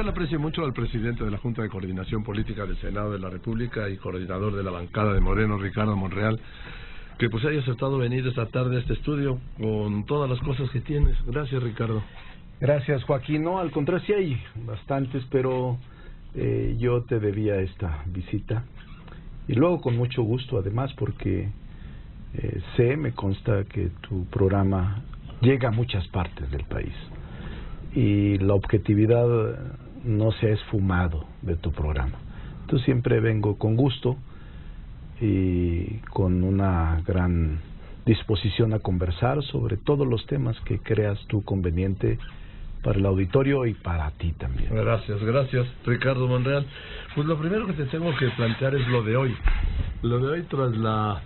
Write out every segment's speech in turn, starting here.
le aprecio mucho al presidente de la Junta de Coordinación Política del Senado de la República y coordinador de la bancada de Moreno, Ricardo Monreal, que pues haya aceptado venir esta tarde a este estudio con todas las cosas que tienes. Gracias, Ricardo. Gracias, Joaquín. No, al contrario, sí hay bastantes, pero yo te debía esta visita. Y luego con mucho gusto, además, porque me consta que tu programa llega a muchas partes del país. Y la objetividad no se ha esfumado de tu programa. Entonces siempre vengo con gusto y con una gran disposición a conversar sobre todos los temas que creas tú conveniente para el auditorio y para ti también. Gracias, Ricardo Monreal. Pues lo primero que te tengo que plantear es lo de hoy. Lo de hoy tras la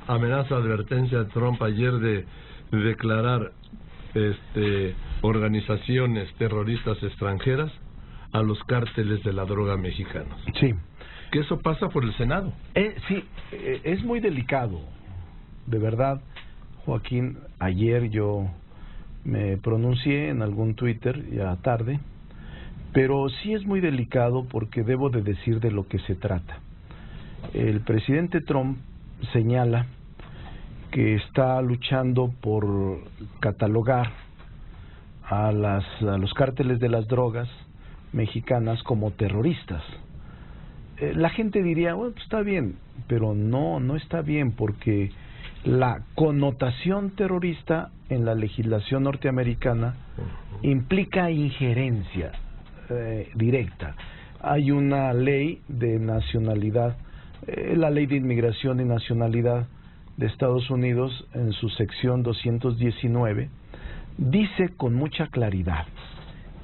amenaza, advertencia de Trump ayer de declarar organizaciones terroristas extranjeras a los cárteles de la droga mexicanos. Sí. Que eso pasa por el Senado. Sí, es muy delicado. De verdad, Joaquín, ayer yo me pronuncié en algún Twitter, ya tarde, pero sí es muy delicado porque debo de decir de lo que se trata. El presidente Trump señala que está luchando por catalogar a los cárteles de las drogas mexicanas como terroristas. La gente diría, bueno, pues está bien, pero no está bien, porque la connotación terrorista en la legislación norteamericana implica injerencia directa. Hay una ley de nacionalidad, la ley de inmigración y nacionalidad de Estados Unidos, en su sección 219, dice con mucha claridad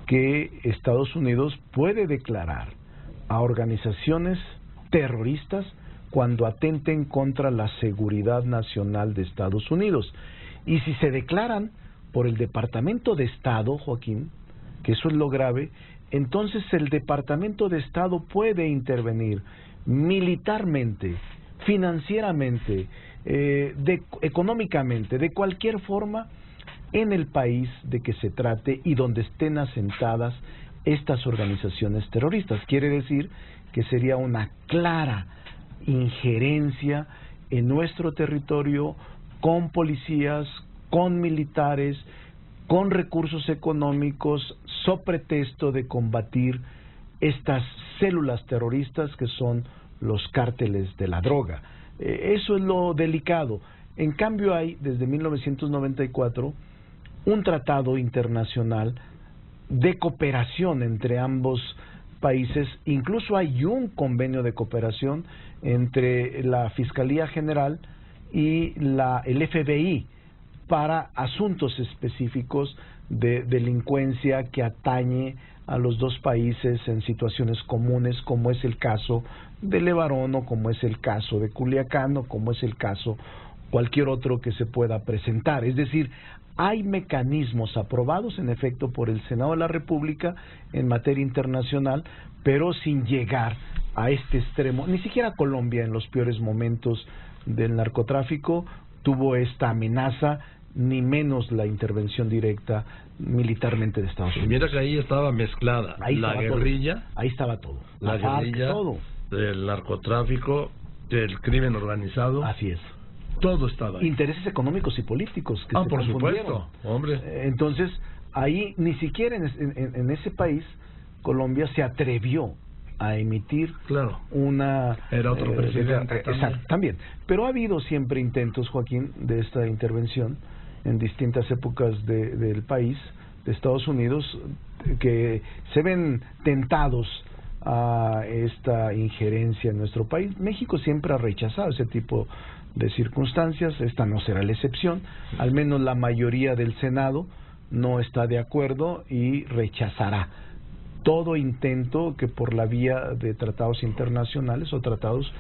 que Estados Unidos puede declarar a organizaciones terroristas cuando atenten contra la seguridad nacional de Estados Unidos. Y si se declaran por el Departamento de Estado, Joaquín, que eso es lo grave, entonces el Departamento de Estado puede intervenir militarmente, financieramente, económicamente, de cualquier forma, en el país de que se trate y donde estén asentadas estas organizaciones terroristas. Quiere decir que sería una clara injerencia en nuestro territorio, con policías, con militares, con recursos económicos, so pretexto de combatir estas células terroristas que son los cárteles de la droga. Eso es lo delicado. En cambio hay, desde 1994, un tratado internacional de cooperación entre ambos países. Incluso hay un convenio de cooperación entre la Fiscalía General y el FBI para asuntos específicos de delincuencia que atañe a los dos países en situaciones comunes, como es el caso de Levarón, o como es el caso de Culiacán, o como es el caso cualquier otro que se pueda presentar. Es decir, hay mecanismos aprobados en efecto por el Senado de la República en materia internacional, pero sin llegar a este extremo. Ni siquiera Colombia, en los peores momentos del narcotráfico, tuvo esta amenaza, ni menos la intervención directa militarmente de Estados Unidos. Mira que ahí estaba mezclada la guerrilla, todo. Ahí estaba todo, la guerrilla, todo, del narcotráfico, del crimen organizado. Así es. Todo estaba ahí. Intereses económicos y políticos que se por confundieron. Supuesto, hombre. Entonces, ahí ni siquiera en ese país, Colombia se atrevió a emitir una... Era otro presidente también. También. Pero ha habido siempre intentos, Joaquín, de esta intervención en distintas épocas del país, de Estados Unidos, que se ven tentados a esta injerencia en nuestro país. México siempre ha rechazado ese tipo de circunstancias. Esta no será la excepción. Al menos la mayoría del Senado no está de acuerdo y rechazará todo intento que por la vía de tratados internacionales o tratados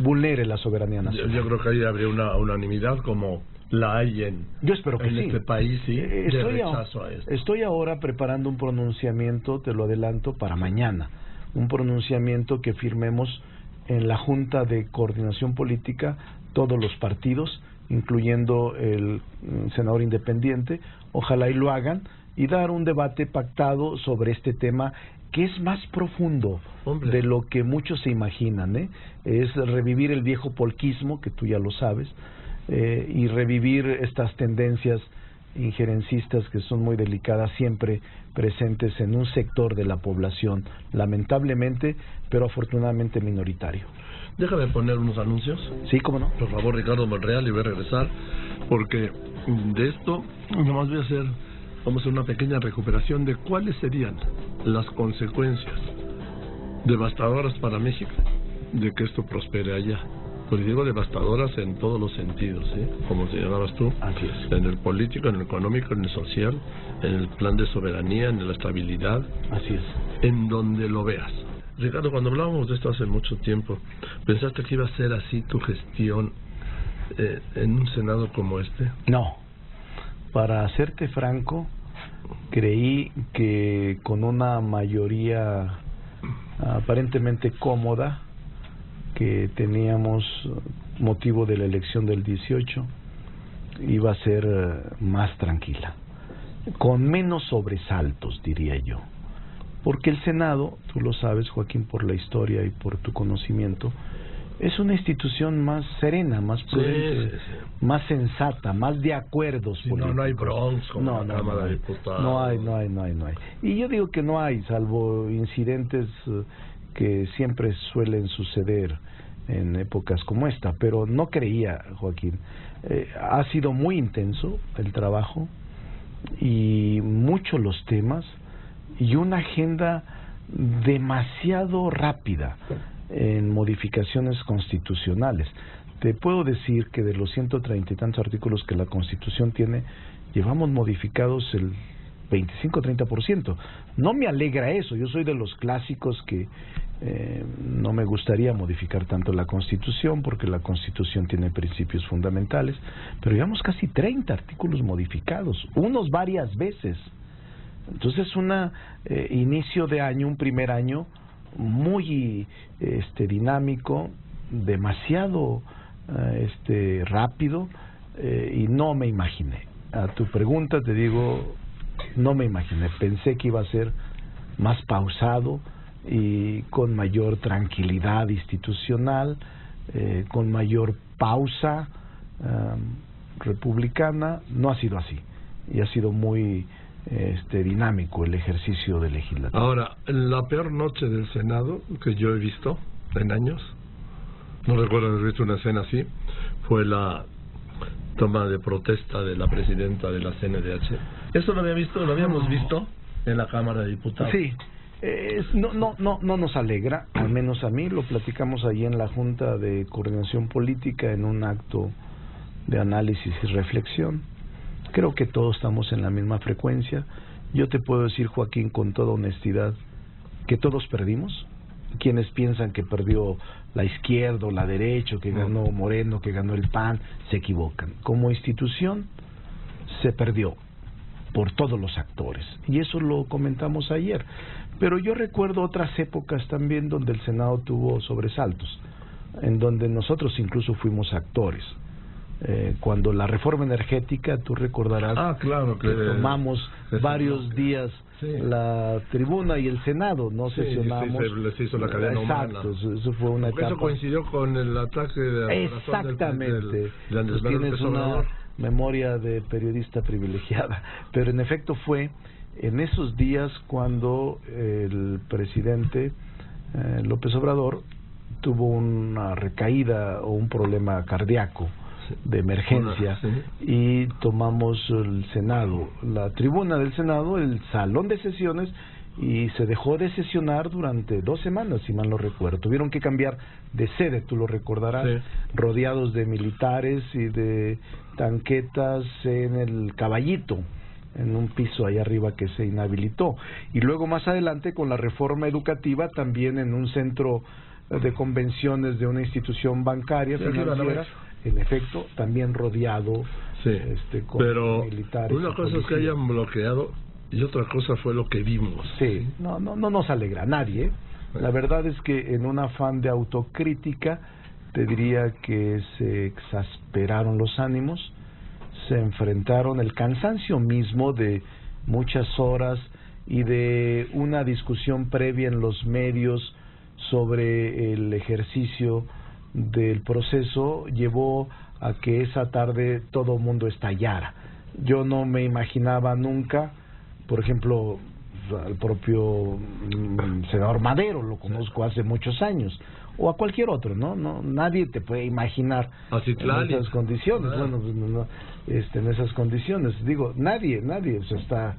vulnere la soberanía nacional. Yo creo que ahí habría una unanimidad, como la hay en este país, sí, de rechazo a esto. Estoy ahora preparando un pronunciamiento, te lo adelanto, para mañana. Un pronunciamiento que firmemos en la Junta de Coordinación Política todos los partidos, incluyendo el senador independiente. Ojalá y lo hagan y dar un debate pactado sobre este tema que es más profundo de lo que muchos se imaginan, ¿eh? Es revivir el viejo polquismo, que tú ya lo sabes, y revivir estas tendencias injerencistas que son muy delicadas, siempre presentes en un sector de la población, lamentablemente, pero afortunadamente minoritario. Déjame poner unos anuncios. Sí, cómo no. Por favor, Ricardo Monreal, y voy a regresar, porque de esto nomás vamos a hacer una pequeña recuperación de cuáles serían las consecuencias devastadoras para México de que esto prospere allá. Pues digo devastadoras en todos los sentidos, ¿sí? Como señalabas tú. Así es. En el político, en el económico, en el social, en el plan de soberanía, en la estabilidad. Así es. En donde lo veas. Ricardo, cuando hablábamos de esto hace mucho tiempo, ¿pensaste que iba a ser así tu gestión en un Senado como este? No. Para serte franco, creí que con una mayoría aparentemente cómoda que teníamos motivo de la elección del 18, iba a ser más tranquila, con menos sobresaltos, diría yo. Porque el Senado, tú lo sabes, Joaquín, por la historia y por tu conocimiento, es una institución más serena, más prudente, sí. Más sensata, más de acuerdos políticos. No hay Bronx como la Cámara de Diputados. No hay. Y yo digo que no hay, salvo incidentes que siempre suelen suceder en épocas como esta, pero no creía, Joaquín. Ha sido muy intenso el trabajo y muchos los temas y una agenda demasiado rápida en modificaciones constitucionales. Te puedo decir que de los 130 y tantos artículos que la Constitución tiene, llevamos modificados el 25-30%. No me alegra eso, yo soy de los clásicos que no me gustaría modificar tanto la Constitución, porque la Constitución tiene principios fundamentales, pero llevamos casi 30 artículos modificados, unos varias veces. Entonces inicio de año, un primer año muy dinámico, demasiado rápido, y no me imaginé. A tu pregunta te digo, no me imaginé. Pensé que iba a ser más pausado y con mayor tranquilidad institucional, con mayor pausa republicana. No ha sido así y ha sido muy dinámico el ejercicio del legislativo. Ahora, la peor noche del Senado que yo he visto en años, no recuerdo haber visto una escena así, fue la toma de protesta de la presidenta de la CNDH. Eso lo habíamos visto en la Cámara de Diputados. Sí, no nos alegra, al menos a mí, lo platicamos allí en la Junta de Coordinación Política en un acto de análisis y reflexión. Creo que todos estamos en la misma frecuencia. Yo te puedo decir, Joaquín, con toda honestidad, que todos perdimos. Quienes piensan que perdió la izquierda o la derecha, que ganó Moreno, que ganó el PAN, se equivocan. Como institución se perdió por todos los actores, y eso lo comentamos ayer. Pero yo recuerdo otras épocas también donde el Senado tuvo sobresaltos, en donde nosotros incluso fuimos actores. Cuando la reforma energética, tú recordarás, claro, que tomamos varios días la tribuna y el Senado, no sesionamos. Sí, les hizo la cadena humana. Eso fue una etapa. Eso coincidió con el ataque de exactamente. Tú tienes una memoria de periodista privilegiada, pero en efecto fue en esos días cuando el presidente López Obrador tuvo una recaída o un problema cardíaco de emergencia, y tomamos el Senado, la tribuna del Senado, el salón de sesiones, y se dejó de sesionar durante 2 semanas, si mal no recuerdo. Tuvieron que cambiar de sede, tú lo recordarás, rodeados de militares y de tanquetas en el Caballito, en un piso ahí arriba que se inhabilitó. Y luego más adelante, con la reforma educativa, también en un centro de convenciones de una institución bancaria financiera, en efecto, también rodeado con pero militares. Una cosa es que hayan bloqueado y otra cosa fue lo que vimos. Sí, no nos alegra a nadie. La verdad es que en un afán de autocrítica te diría que se exasperaron los ánimos, se enfrentaron el cansancio mismo de muchas horas y de una discusión previa en los medios sobre el ejercicio del proceso, llevó a que esa tarde todo el mundo estallara. Yo no me imaginaba nunca, por ejemplo, al propio senador Madero, lo conozco hace muchos años, o a cualquier otro, ¿no? Nadie te puede imaginar en esas condiciones, en esas condiciones, digo, nadie, o sea,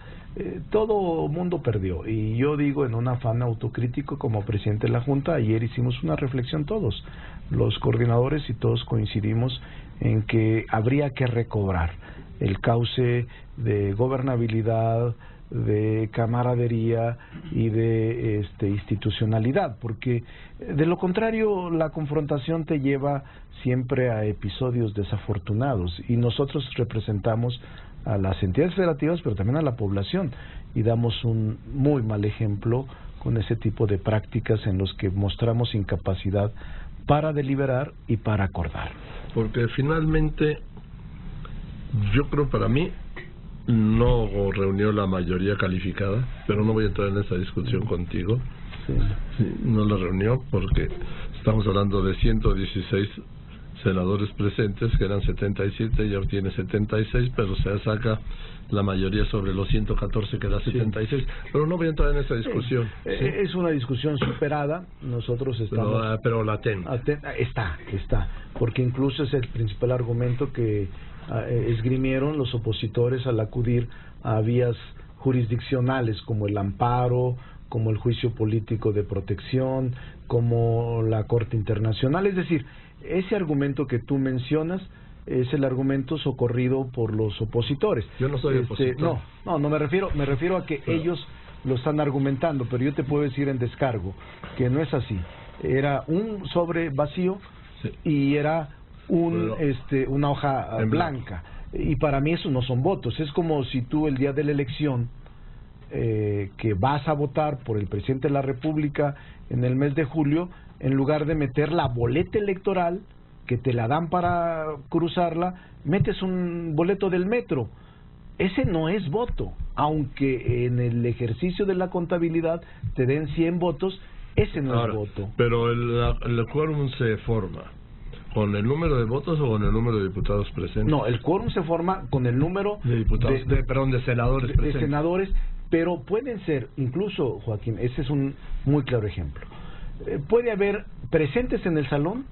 todo mundo perdió. Y yo digo, en un afán autocrítico como presidente de la Junta, ayer hicimos una reflexión todos, los coordinadores, y todos coincidimos en que habría que recobrar el cauce de gobernabilidad, de camaradería y de institucionalidad, porque de lo contrario la confrontación te lleva siempre a episodios desafortunados, y nosotros representamos a las entidades federativas pero también a la población, y damos un muy mal ejemplo con ese tipo de prácticas en los que mostramos incapacidad para deliberar y para acordar. Porque finalmente yo creo, para mí no reunió la mayoría calificada, pero no voy a entrar en esa discusión contigo. Sí, no la reunió porque estamos hablando de 116 senadores presentes, que eran 77, y ahora tiene 76, pero se saca la mayoría sobre los 114 que da 76, pero no voy a entrar en esa discusión. Es una discusión superada, nosotros estamos... Pero latente. Está, porque incluso es el principal argumento que esgrimieron los opositores al acudir a vías jurisdiccionales como el amparo, como el juicio político de protección, como la Corte Internacional. Es decir, ese argumento que tú mencionas es el argumento socorrido por los opositores. Yo no soy opositor. No, me refiero a que ellos lo están argumentando, pero yo te puedo decir en descargo que no es así. Era un sobre vacío, sí, y era una hoja blanca, y para mí eso no son votos. Es como si tú el día de la elección que vas a votar por el presidente de la República en el mes de julio, en lugar de meter la boleta electoral que te la dan para cruzarla, metes un boleto del metro. Ese no es voto, aunque en el ejercicio de la contabilidad te den 100 votos, ese no es voto. Pero el quórum se forma ¿con el número de votos o con el número de diputados presentes? No, el quórum se forma con el número de diputados, de senadores presentes. De senadores, pero pueden ser, incluso, Joaquín, ese es un muy claro ejemplo. Puede haber presentes en el salón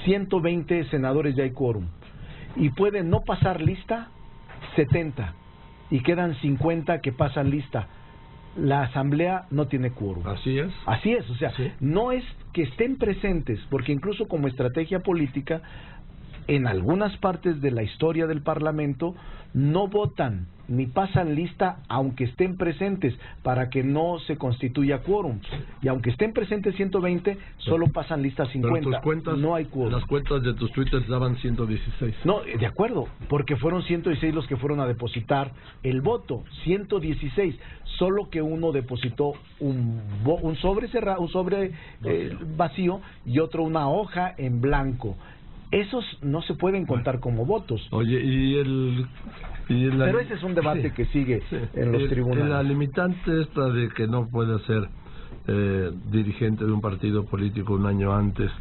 120 senadores, ya hay quórum, y puede no pasar lista 70, y quedan 50 que pasan lista. La asamblea no tiene quórum. Así es. Así es, o sea, ¿sí? No es que estén presentes, porque incluso como estrategia política, en algunas partes de la historia del Parlamento no votan ni pasan lista aunque estén presentes, para que no se constituya quórum, y aunque estén presentes 120 solo pasan lista 50. Pero tus cuentas, no hay quórum. Las cuentas de tus twitters daban 116. No, de acuerdo, porque fueron 116 los que fueron a depositar el voto, 116, solo que uno depositó un sobre cerrado, un sobre vacío, y otro una hoja en blanco. Esos no se pueden contar como votos. Oye, pero ese es un debate que sigue en los tribunales. La limitante esta de que no puede ser dirigente de un partido político un año antes,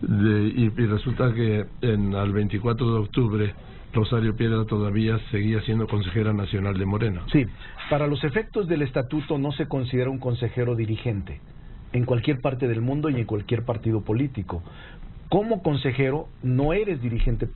y resulta que al 24 de octubre Rosario Piedra todavía seguía siendo consejera nacional de Morena. Sí, para los efectos del estatuto no se considera un consejero dirigente en cualquier parte del mundo y en cualquier partido político. Como consejero no eres dirigente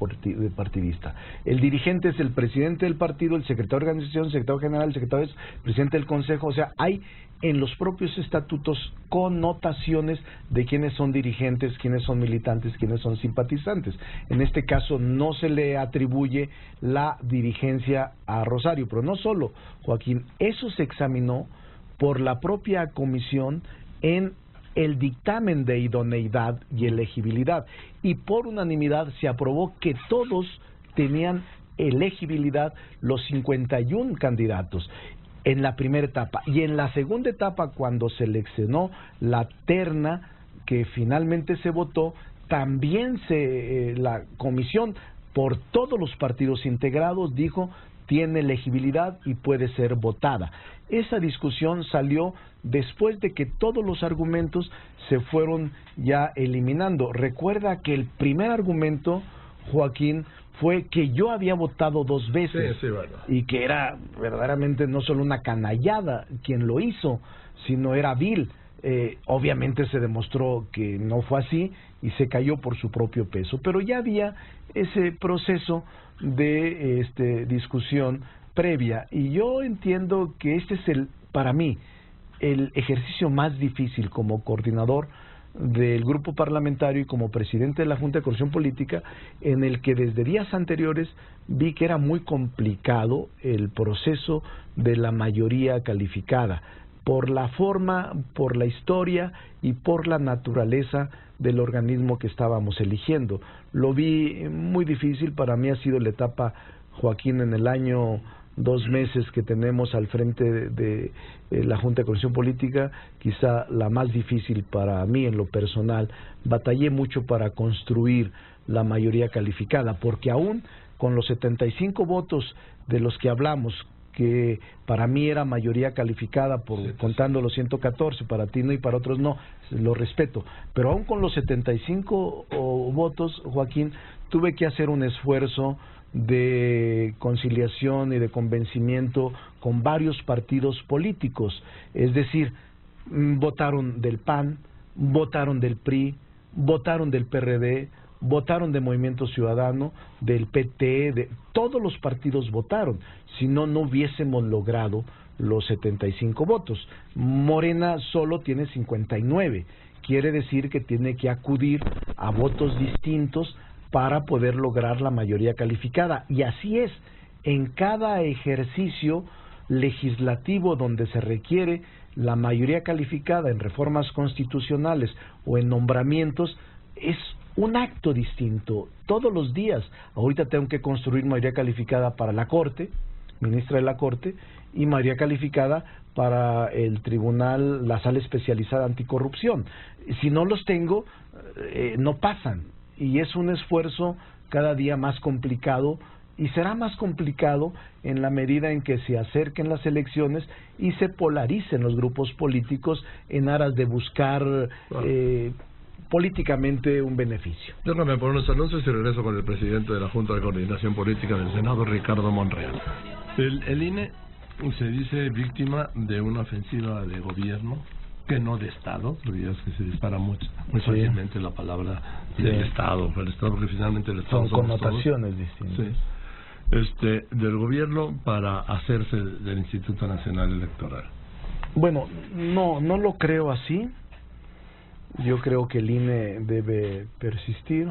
partidista. El dirigente es el presidente del partido, el secretario de organización, el secretario general, el secretario es presidente del consejo. O sea, hay en los propios estatutos connotaciones de quiénes son dirigentes, quiénes son militantes, quiénes son simpatizantes. En este caso no se le atribuye la dirigencia a Rosario, pero no solo, Joaquín, eso se examinó por la propia comisión en el dictamen de idoneidad y elegibilidad, y por unanimidad se aprobó que todos tenían elegibilidad, los 51 candidatos en la primera etapa, y en la segunda etapa, cuando seleccionó la terna que finalmente se votó, también la comisión, por todos los partidos integrados, dijo: tiene legibilidad y puede ser votada. Esa discusión salió después de que todos los argumentos se fueron ya eliminando. Recuerda que el primer argumento, Joaquín, fue que yo había votado 2 veces, bueno. Y que era verdaderamente no solo una canallada quien lo hizo, sino era vil. Obviamente se demostró que no fue así y se cayó por su propio peso, pero ya había ese proceso de discusión previa, y yo entiendo que este es para mí el ejercicio más difícil como coordinador del grupo parlamentario y como presidente de la Junta de Coordinación Política, en el que desde días anteriores vi que era muy complicado el proceso de la mayoría calificada, por la forma, por la historia y por la naturaleza del organismo que estábamos eligiendo. Lo vi muy difícil. Para mí ha sido la etapa, Joaquín, en el año 2 meses que tenemos al frente de la Junta de Coordinación Política, quizá la más difícil para mí en lo personal. Batallé mucho para construir la mayoría calificada, porque aún con los 75 votos de los que hablamos, que para mí era mayoría calificada, contando los 114, para ti no y para otros no, lo respeto, pero aún con los 75 votos, Joaquín, tuve que hacer un esfuerzo de conciliación y de convencimiento con varios partidos políticos. Es decir, votaron del PAN, votaron del PRI, votaron del PRD, votaron de Movimiento Ciudadano, del PT, todos los partidos votaron, si no, no hubiésemos logrado los 75 votos. Morena solo tiene 59, quiere decir que tiene que acudir a votos distintos para poder lograr la mayoría calificada, y así es, en cada ejercicio legislativo donde se requiere la mayoría calificada en reformas constitucionales o en nombramientos, es un acto distinto todos los días. Ahorita tengo que construir mayoría calificada para la Corte, ministra de la Corte, y mayoría calificada para el tribunal, la sala especializada anticorrupción. Si no los tengo, no pasan, y es un esfuerzo cada día más complicado, y será más complicado en la medida en que se acerquen las elecciones y se polaricen los grupos políticos en aras de buscar políticamente un beneficio. Déjame poner unos anuncios y regreso con el presidente de la Junta de Coordinación Política del Senado, Ricardo Monreal. El INE se dice víctima de una ofensiva de gobierno, que no de Estado, porque es que se dispara muy fácilmente la palabra del Estado, el Estado, porque finalmente el Estado son connotaciones distintas. Sí. Del gobierno para hacerse del Instituto Nacional Electoral. Bueno, no lo creo así. Yo creo que el INE debe persistir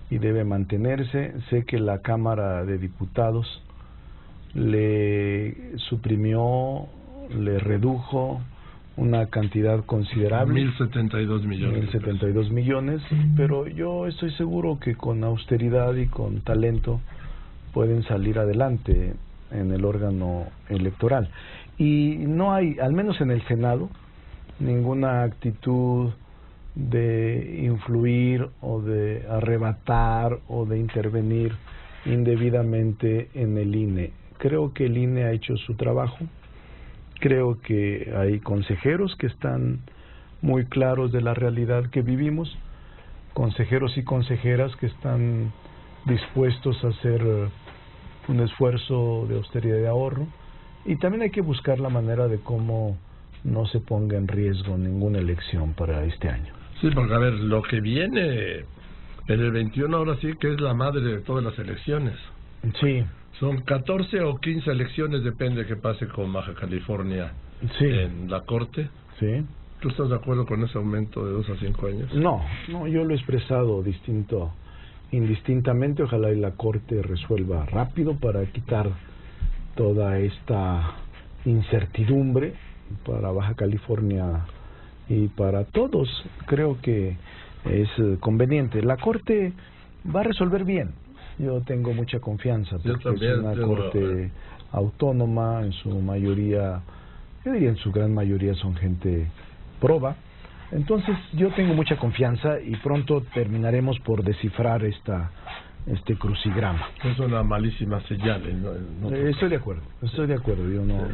y debe mantenerse. Sé que la Cámara de Diputados le suprimió, le redujo una cantidad considerable, 1.072 millones. 1.072 millones, pero yo estoy seguro que con austeridad y con talento pueden salir adelante en el órgano electoral. Y no hay, al menos en el Senado, ninguna actitud de influir o de arrebatar o de intervenir indebidamente en el INE. Creo que el INE ha hecho su trabajo. Creo que hay consejeros que están muy claros de la realidad que vivimos, consejeros y consejeras que están dispuestos a hacer un esfuerzo de austeridad y de ahorro, y también hay que buscar la manera de cómo no se ponga en riesgo ninguna elección para este año. Sí, porque a ver, lo que viene en el 21 ahora sí que es la madre de todas las elecciones. Sí. Son 14 o 15 elecciones, depende de qué pase con Baja California en la Corte. Sí. ¿Tú estás de acuerdo con ese aumento de 2 a 5 años? No, yo lo he expresado indistintamente. Ojalá y la Corte resuelva rápido para quitar toda esta incertidumbre para Baja California y para todos. Creo que es conveniente. La Corte va a resolver bien. Yo tengo mucha confianza porque es una Corte autónoma, en su mayoría, yo diría en su gran mayoría son gente proba. Entonces yo tengo mucha confianza y pronto terminaremos por descifrar esta crucigrama. Es una malísima señal. Estoy de acuerdo. Yo no.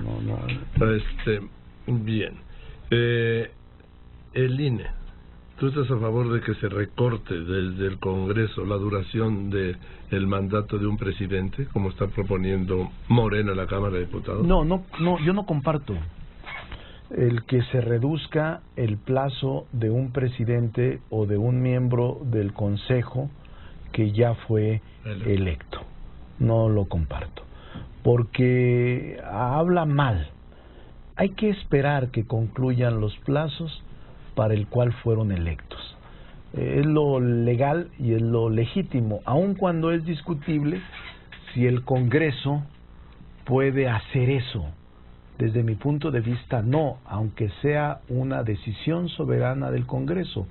Bien. El INE. ¿Tú estás a favor de que se recorte desde el Congreso la duración del mandato de un presidente, como está proponiendo Morena en la Cámara de Diputados? No, yo no comparto el que se reduzca el plazo de un presidente o de un miembro del Consejo que ya fue electo. No lo comparto, porque habla mal. Hay que esperar que concluyan los plazos para el cual fueron electos. Es lo legal y es lo legítimo, aun cuando es discutible si el Congreso puede hacer eso. Desde mi punto de vista, no, aunque sea una decisión soberana del Congreso.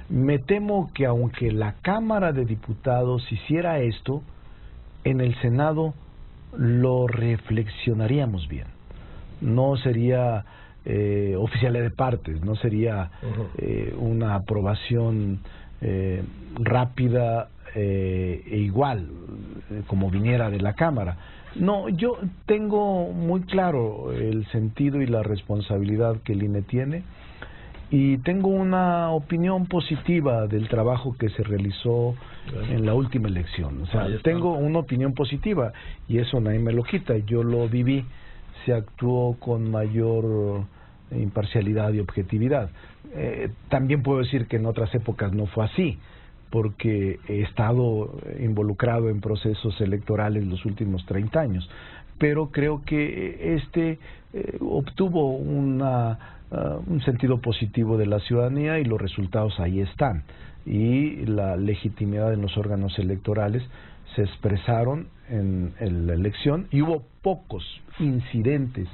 Me temo que aunque la Cámara de Diputados hiciera esto, en el Senado lo reflexionaríamos bien. No sería oficialidad de partes, no sería una aprobación rápida e igual como viniera de la Cámara. No, yo tengo muy claro el sentido y la responsabilidad que el INE tiene, y tengo una opinión positiva del trabajo que se realizó en la última elección. O sea, tengo una opinión positiva y eso nadie me lo quita. Yo lo viví, se actuó con mayor imparcialidad y objetividad. También puedo decir que en otras épocas no fue así, porque he estado involucrado en procesos electorales los últimos 30 años, pero creo que obtuvo un sentido positivo de la ciudadanía y los resultados ahí están, y la legitimidad en los órganos electorales se expresaron en la elección, y hubo pocos incidentes,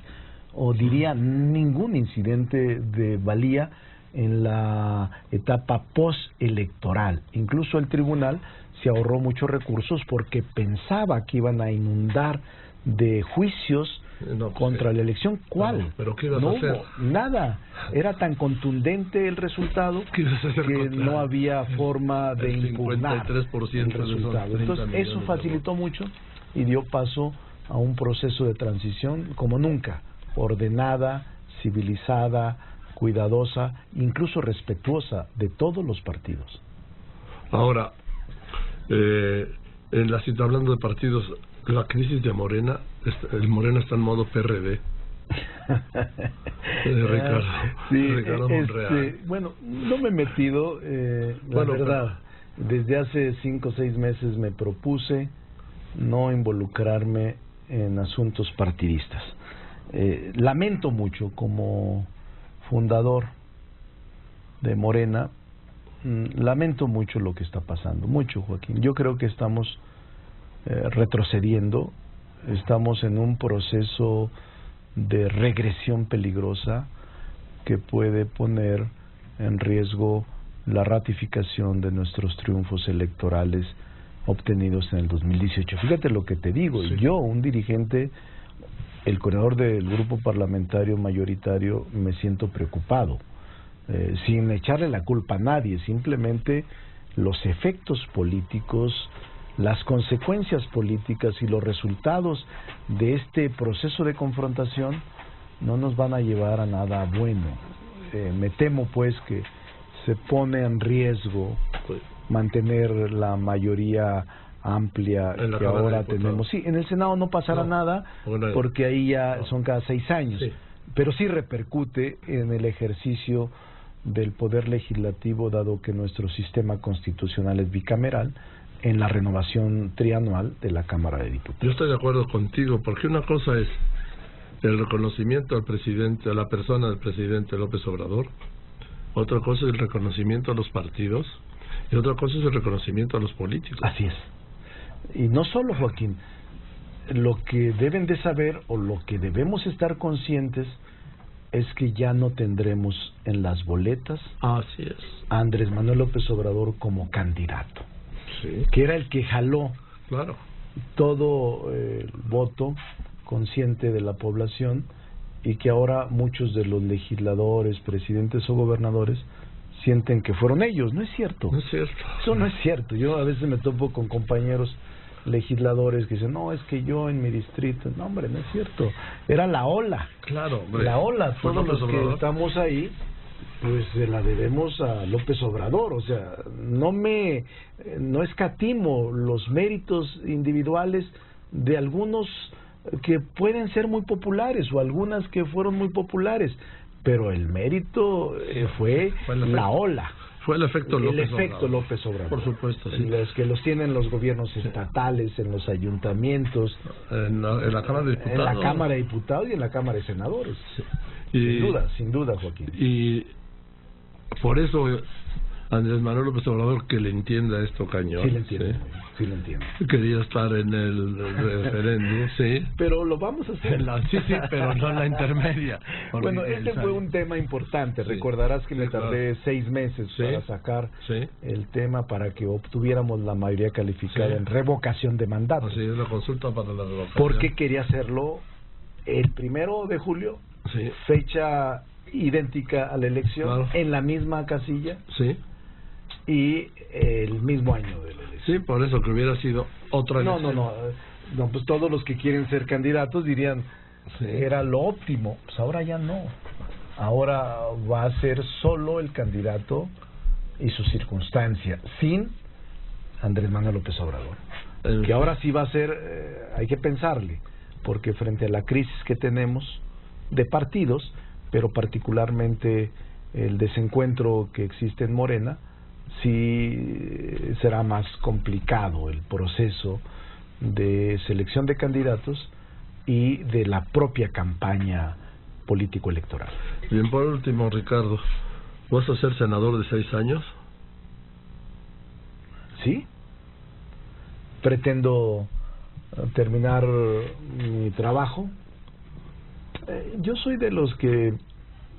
o diría ningún incidente de valía en la etapa postelectoral. Incluso el tribunal se ahorró muchos recursos porque pensaba que iban a inundar de juicios contra la elección. ¿Cuál? ¿Pero qué ibas a hacer? Hubo nada. Era tan contundente el resultado que no había forma de impugnar el resultado. Entonces eso facilitó mucho y dio paso a un proceso de transición como nunca, ordenada, civilizada, cuidadosa, incluso respetuosa de todos los partidos. Ahora, hablando de partidos, la crisis de Morena, el Morena está en modo PRD. Ricardo Monreal. Bueno, no me he metido, la verdad. Desde hace 5 o 6 meses me propuse no involucrarme en asuntos partidistas. Lamento mucho, como fundador de Morena, lamento mucho lo que está pasando, mucho, Joaquín. Yo creo que estamos retrocediendo, estamos en un proceso de regresión peligrosa que puede poner en riesgo la ratificación de nuestros triunfos electorales obtenidos en el 2018. Fíjate lo que te digo, sí. Yo, un dirigente, el coordinador del grupo parlamentario mayoritario, me siento preocupado, sin echarle la culpa a nadie, simplemente los efectos políticos, las consecuencias políticas y los resultados de este proceso de confrontación no nos van a llevar a nada bueno. Me temo pues que se pone en riesgo mantener la mayoría amplia que ahora tenemos. Sí, en el Senado no pasará nada, porque ahí ya son cada 6 años, sí. Pero sí repercute en el ejercicio del poder legislativo, dado que nuestro sistema constitucional es bicameral, en la renovación trianual de la Cámara de Diputados. Yo estoy de acuerdo contigo, porque una cosa es el reconocimiento al presidente, a la persona del presidente López Obrador, otra cosa es el reconocimiento a los partidos, y otra cosa es el reconocimiento a los políticos. Así es. Y no solo, Joaquín, lo que deben de saber, o lo que debemos estar conscientes, es que ya no tendremos en las boletas a Andrés Manuel López Obrador como candidato, sí, que era el que jaló todo el voto consciente de la población, y que ahora muchos de los legisladores, presidentes o gobernadores sienten que fueron ellos. No es cierto. No es cierto. Eso no es cierto. Yo a veces me topo con compañeros legisladores que dicen, no, es que yo en mi distrito... No, hombre, no es cierto. Era la ola. Claro, hombre. La ola. Todos los que Obrador. estamos ahí, pues se la debemos a López Obrador. O sea, no escatimo los méritos individuales de algunos que pueden ser muy populares o algunas que fueron muy populares, pero el mérito fue la ola. Fue el efecto López Obrador. López Obrador. Por supuesto, sí. Los que los tienen los gobiernos estatales, en los ayuntamientos, en la Cámara de Diputados. en la Cámara de Diputados y en la Cámara de Senadores. Sí. Sin duda, Joaquín. Y por eso Andrés Manuel López Obrador, que le entienda esto cañón. Sí, le entiendo. Sí, lo entiendo. Quería estar en el referéndum, sí. Pero lo vamos a hacer. Sí, pero no en la intermedia. Bueno, este fue un tema importante. Sí. Recordarás que me tardé 6 meses para sacar el tema para que obtuviéramos la mayoría calificada en revocación de mandato. Así es, la consulta para la revocación. Porque quería hacerlo el 1 de julio, fecha idéntica a la elección, en la misma casilla. Sí. Y el mismo año de la elección. Sí, por eso que hubiera sido otra elección. No, pues todos los que quieren ser candidatos dirían, era lo óptimo. Pues ahora ya no. Ahora va a ser solo el candidato y su circunstancia, sin Andrés Manuel López Obrador. Que ahora sí va a ser, hay que pensarle, porque frente a la crisis que tenemos de partidos, pero particularmente el desencuentro que existe en Morena, sí será más complicado el proceso de selección de candidatos y de la propia campaña político-electoral. Bien, por último, Ricardo, ¿vas a ser senador de 6 años? Sí. Pretendo terminar mi trabajo. Yo soy de los que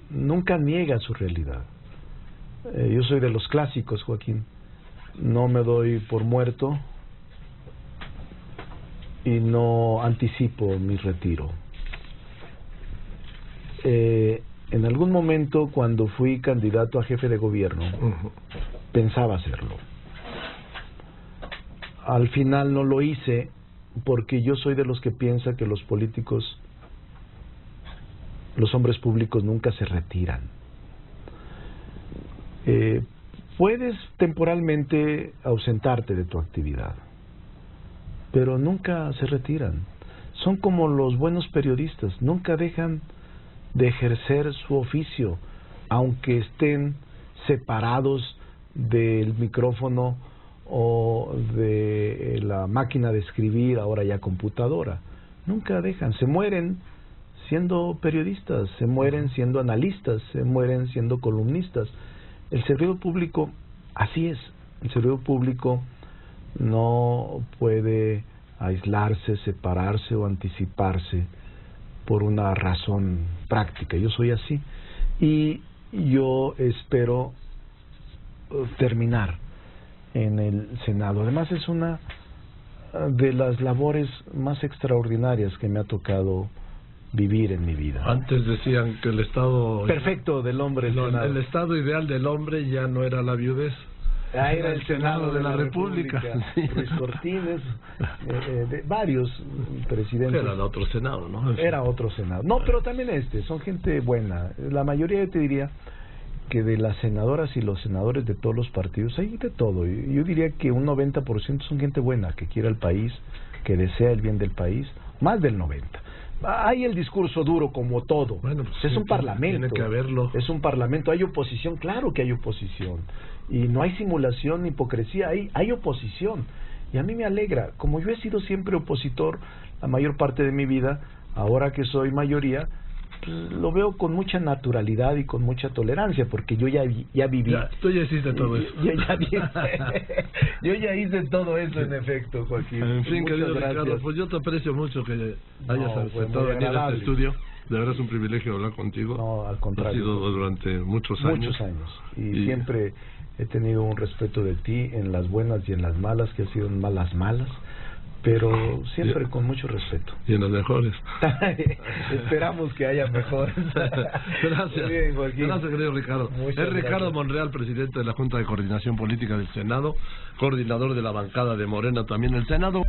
nunca niega su realidad. Yo soy de los clásicos, Joaquín. No me doy por muerto y no anticipo mi retiro. En algún momento, cuando fui candidato a jefe de gobierno, pensaba hacerlo. Al final no lo hice porque yo soy de los que piensa que los políticos, los hombres públicos nunca se retiran. Puedes temporalmente ausentarte de tu actividad, pero nunca se retiran. Son como los buenos periodistas, nunca dejan de ejercer su oficio, aunque estén separados del micrófono o de la máquina de escribir, ahora ya computadora. Nunca dejan, se mueren siendo periodistas, se mueren siendo analistas, se mueren siendo columnistas. El servidor público, así es, el servidor público no puede aislarse, separarse o anticiparse por una razón práctica. Yo soy así y yo espero terminar en el Senado. Además es una de las labores más extraordinarias que me ha tocado vivir en mi vida. Antes decían que el estado perfecto del hombre, el estado ideal del hombre ya no era la viudez, era el Senado de la República. Sí. Ruiz Cortines, de varios presidentes. Era otro Senado, ¿no? Era otro Senado. No, pero también son gente buena. La mayoría, te diría, que de las senadoras y los senadores de todos los partidos, hay de todo. Yo diría que un 90% son gente buena, que quiere el país, que desea el bien del país, más del 90%. Hay el discurso duro como todo. Bueno, pues es un parlamento. Tiene que haberlo. Es un parlamento. Hay oposición, claro que hay oposición. Y no hay simulación ni hipocresía, hay oposición. Y a mí me alegra. Como yo he sido siempre opositor la mayor parte de mi vida, ahora que soy mayoría, pues, lo veo con mucha naturalidad y con mucha tolerancia, porque yo ya viví. Tú ya hiciste todo eso. Yo ya hice todo eso, en efecto, Joaquín. En fin, querido Ricardo, pues yo te aprecio mucho que hayas aceptado venir a este estudio. De verdad es un privilegio hablar contigo. No, al contrario. Ha sido durante muchos años. Y siempre he tenido un respeto de ti en las buenas y en las malas, que han sido malas, pero siempre con mucho respeto. Y en los mejores. Esperamos que haya mejores. Gracias. Bien, Joaquín. Gracias, querido Ricardo. Muchas Es Ricardo gracias. Monreal, presidente de la Junta de Coordinación Política del Senado, coordinador de la bancada de Morena también en el Senado.